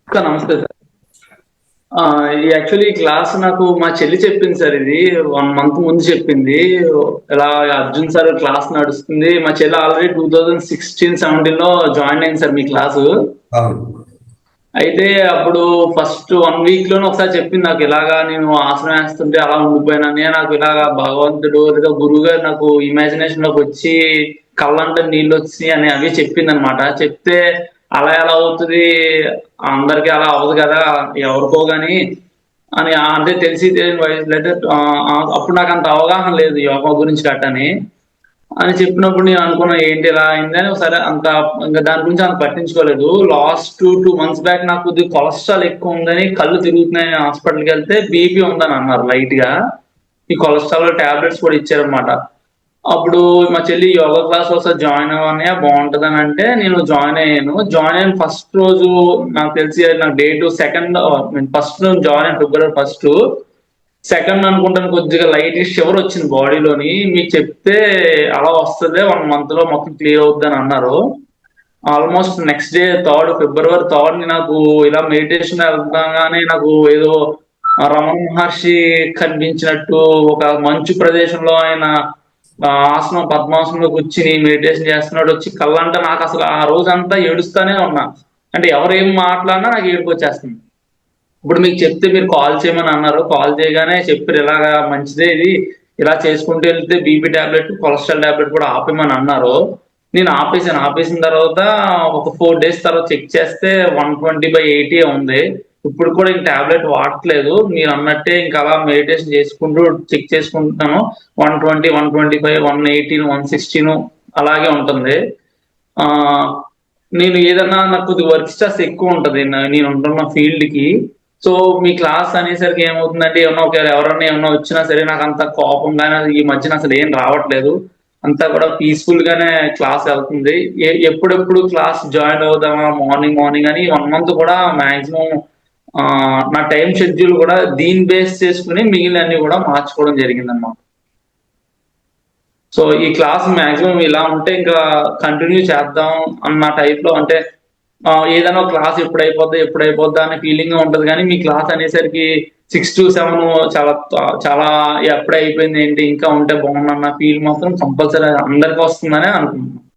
నమస్తే sir. Actually ఈ class నాకు మా చెల్లి చెప్పింది సార్ ఇది. 1 మంత్ ముందు చెప్పింది. ఇలా అర్జున్ సార్ క్లాస్ నడుస్తుంది. మా చెల్లి ఆల్రెడీ 2016, 17లో జాయిన్ అయింది సార్ మీ క్లాసు. అవును. అయితే అప్పుడు ఫస్ట్ 1 వీక్‌లోనే ఒకసారి చెప్పింది నాకు ఇలాగా నేను ఆసనం వేస్తుంటే అలా ఉండిపోయానని. నాకు ఇలాగా భగవంతుడు లేదా గురువుగారు నాకు ఇమాజినేషన్‌లోకొచ్చి కళ్ళంట నీళ్ళొచ్చినియి అని అవి చెప్పిందనమాట. చెప్తే అలా ఎలా అవుతది? అందరికి అలా అవ్వదు కదా! ఎవరికో గాని అని అంటే తెలిసి తెలియని వయసులో అయితే అప్పుడు నాకంత అవగాహన లేదు యోగా గురించి గట్టని. అని చెప్పినప్పుడు నేను అనుకున్నా ఏంటి ఇలా అయిందని సరే ఇంక దాని గురించి అంత పట్టించుకోలేదు. లాస్ట్ 2 మంత్స్ బ్యాక్ నాకు కొద్దిగా కొలెస్ట్రాల్ ఎక్కువ ఉందని కళ్ళు తిరుగుతున్నాయని హాస్పిటల్‌కెళ్తే బీపీ ఉందని అన్నారు లైట్‌గా. ఈ కొలెస్ట్రాల్ టాబ్లెట్స్ కూడా ఇచ్చారన్నమాట. అప్పుడు మా చెల్లి యోగా క్లాస్ ఒకసారి జాయిన్ అవ్వు అన్నయ్య బావుంటదని అంటే నేను జాయిన్ అయ్యాను. జాయిన్ అయిన ఫస్ట్ రోజు నాకు తెలిసి నాకు డేట్ సెకండ్ ఫస్ట్ జాయిన్ అయిన ఫిబ్రవరి ఫస్టు. సెకండ్ అనుకుంటాను కొద్దిగా లైట్‌గా షివర్ వచ్చింది బాడీలోని. మీకు చెప్తే అలా వస్తది 1 మంత్‌లో మొత్తం క్లియర్ అవుద్దని అన్నారు. ఆల్‌మోస్ట్ నెక్స్ట్ డే ఫిబ్రవరి 3ని నాకు ఇలా మెడిటేషన్ వెళ్తంగానే నాకు ఏదో రమణ మహర్షి కనిపించినట్టు ఒక మంచు ప్రదేశంలో ఆయన పద్మాసనంలో కూర్చొని మెడిటేషన్ చేస్తున్నాడు వచ్చి కళ్ళంట నాకసలు ఆ రోజంతా ఏడుస్తానే ఉన్నా. అంటే ఎవరేం మాట్లాడినా నాకు ఏడుపొచ్చేస్తుంది. ఇప్పుడు మీకు చెప్తే మీరు కాల్ చేయమని అన్నారు. కాల్ చేయగానే చెప్పారు ఇలాగా మంచిదే ఇది. ఇలా చేసుకుంటూ వెళ్తే బీపీ టాబ్లెట్, కొలెస్ట్రాల్ టాబ్లెట్ కూడా ఆపేయమని అన్నారు. నేను ఆపేసాను. ఆపేసిన తర్వాత ఒక 4 డేస్ తర్వాత చెక్ చేస్తే 120/80 ఉంది. ఇప్పుడు కూడా ఇంక టాబ్లెట్ వాడట్లేదు. మీరన్నట్టే ఇంక అలా మెడిటేషన్ చేసుకుంటూ చెక్ చేసుకుంటున్నాను. 120, 125, 118, 116 అలాగే ఉంటుంది. ఆహ్, నేను ఏదన్నా నాకు కొద్దిగా వర్క్ స్ట్రెస్ ఎక్కువుంటది. నేను ఉంటున్న ఫీల్డ్‌కి. సో, మీ క్లాస్ అనేసరికి ఏమవుతుందంటే ఒకవేళ ఎవరన్నా ఏమన్నా వచ్చినా సరే నాకంత కోపం గాని ఈ మధ్యన అసలేం రావట్లేదు. అంతా కూడా పీస్‌ఫుల్ గానే క్లాస్ ఎళ్తుంది. ఎప్పుడెప్పుడు క్లాస్ జాయిన్ అవుదామా మార్నింగ్ మార్నింగ్ అని 1 మంత్ కూడా మాక్సిమం నా టైమ్ షెడ్యూల్ కూడా దీన్ని బేస్ చేసుకొని మిగిలినయన్ని కూడా మార్చుకోవడం జరిగిందన్నమాట. సో, ఈ క్లాస్ మాక్సిమం ఇలా ఉంటే ఇంకా కంటిన్యూ చేద్దాం అన్న టైప్‌లో అంటే ఏదైనా ఒక క్లాస్ ఎప్పుడైపోద్దా అనే ఫీలింగే ఉంటది గానీ, మీ క్లాస్ అనేసరికి 6-7 చాలా ఎప్పుడే అయిపోయిందేంటి ఇంకా ఉంటే బాగుండన్న ఫీల్ మాత్రం కంపల్సరీ అందరికి వస్తుందనే అనుకుంటున్నాను.